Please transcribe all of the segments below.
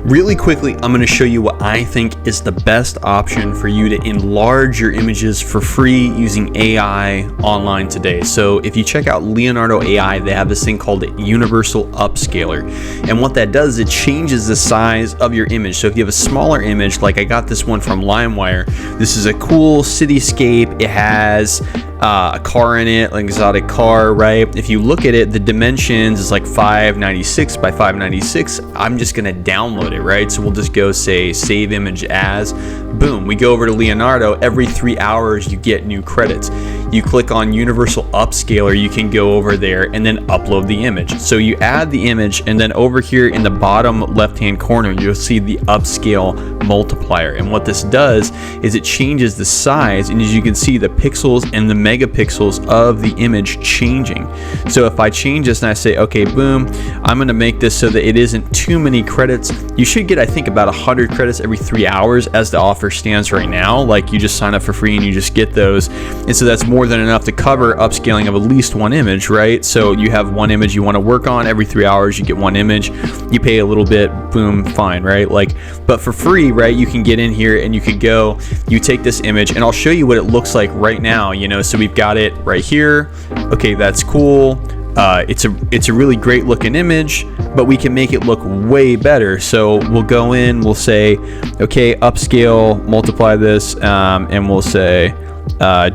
Really quickly, I'm going to show you what I think is the best option for you to enlarge your images for free using AI online today. So if you check out Leonardo AI, they have this thing called Universal Upscaler. And what that does, it changes the size of your image. So if you have a smaller image, like I got this one from LimeWire, this is a cool cityscape. It has a car in it, like an exotic car, right? If you look at it, the dimensions is like 596 by 596. I'm just gonna download it, right? So we'll just go say save image as, boom, we go over to Leonardo. Every 3 hours you get new credits. You click on Universal Upscaler, you can go over there and then upload the image. So you add the image, and then over here in the bottom left hand corner you'll see the upscale multiplier. And what this does is it changes the size, and as you can see, the pixels and the megapixels of the image changing. So if I change this and I say, okay, boom, I'm gonna make this so that it isn't too many credits. You should get, I think, about 100 credits every 3 hours as the offer stands right now. Like, you just sign up for free and you just get those. And so that's more than enough to cover upscaling of at least one image, right? So you have one image you want to work on, every 3 hours you get one image, you pay a little bit, boom, fine, right? Like, but for free, right, you can get in here and you could go, you take this image, and I'll show you what it looks like right now, you know. So we've got it right here. Okay, that's cool. It's a really great looking image, but we can make it look way better. So we'll go in, we'll say, okay, upscale, multiply this, and we'll say,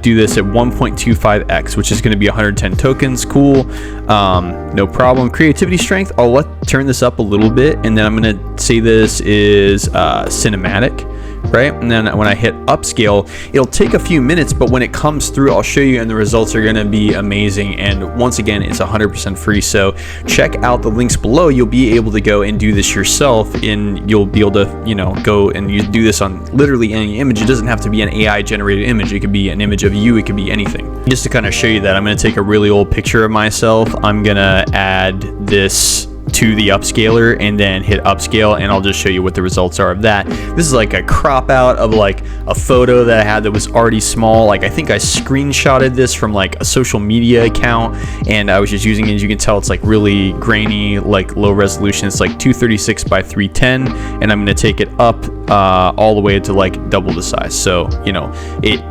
do this at 1.25x, which is going to be 110 tokens. Cool. No problem. Creativity strength, I'll turn this up a little bit, and then I'm going to say this is cinematic, right? And then when I hit upscale, it'll take a few minutes, but when it comes through, I'll show you, and the results are going to be amazing. And once again, it's 100% free. So check out the links below. You'll be able to go and do this yourself, and you'll be able to, you know, go and you do this on literally any image. It doesn't have to be an AI generated image. It could be an image of you. It could be anything. Just to kind of show you that, I'm going to take a really old picture of myself. I'm going to add this to the upscaler and then hit upscale, and I'll just show you what the results are of that. This is like a crop out of like a photo that I had that was already small. Like, I think I screenshotted this from like a social media account, and I was just using it. As you can tell, it's like really grainy, like low resolution. It's like 236 by 310, and I'm going to take it up all the way to like double the size. So, you know,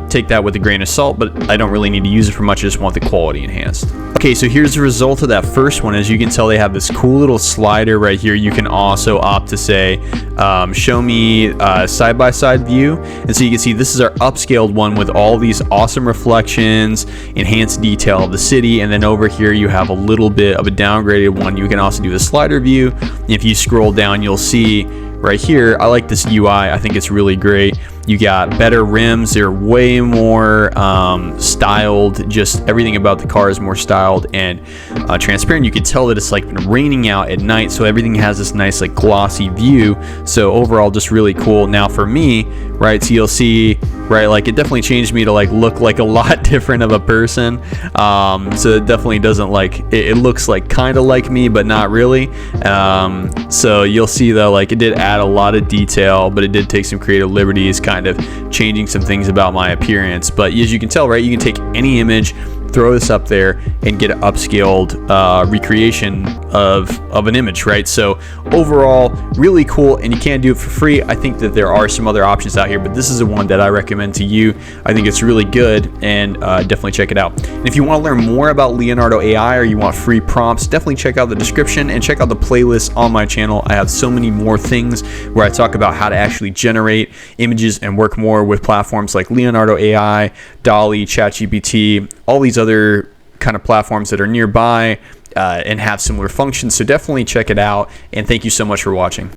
take that with a grain of salt, but I don't really need to use it for much. I just want the quality enhanced. Okay, so here's the result of that first one. As you can tell, they have this cool little slider right here. You can also opt to say, show me side-by-side view. And so you can see this is our upscaled one with all these awesome reflections, enhanced detail of the city. And then over here, you have a little bit of a downgraded one. You can also do the slider view. If you scroll down, you'll see right here, I like this UI. I think it's really great. You got better rims. They're way more styled. Just everything about the car is more styled and transparent. You can tell that it's like been raining out at night, so everything has this nice like glossy view. So overall, just really cool. Now for me, right, so you'll see, right, like it definitely changed me to like look like a lot different of a person. So it definitely doesn't like, it looks like kind of like me, but not really. So you'll see though, like it did add a lot of detail, but it did take some creative liberties, kind of changing some things about my appearance. But as you can tell, right, you can take any image, throw this up there, and get an upscaled recreation of an image, right? So overall, really cool, and you can do it for free. I think that there are some other options out here, but this is the one that I recommend to you. I think it's really good, and definitely check it out. And if you want to learn more about Leonardo AI, or you want free prompts, definitely check out the description and check out the playlist on my channel. I have so many more things where I talk about how to actually generate images and work more with platforms like Leonardo AI, DALL-E, ChatGPT, all these other kind of platforms that are nearby and have similar functions. So definitely check it out, and thank you so much for watching.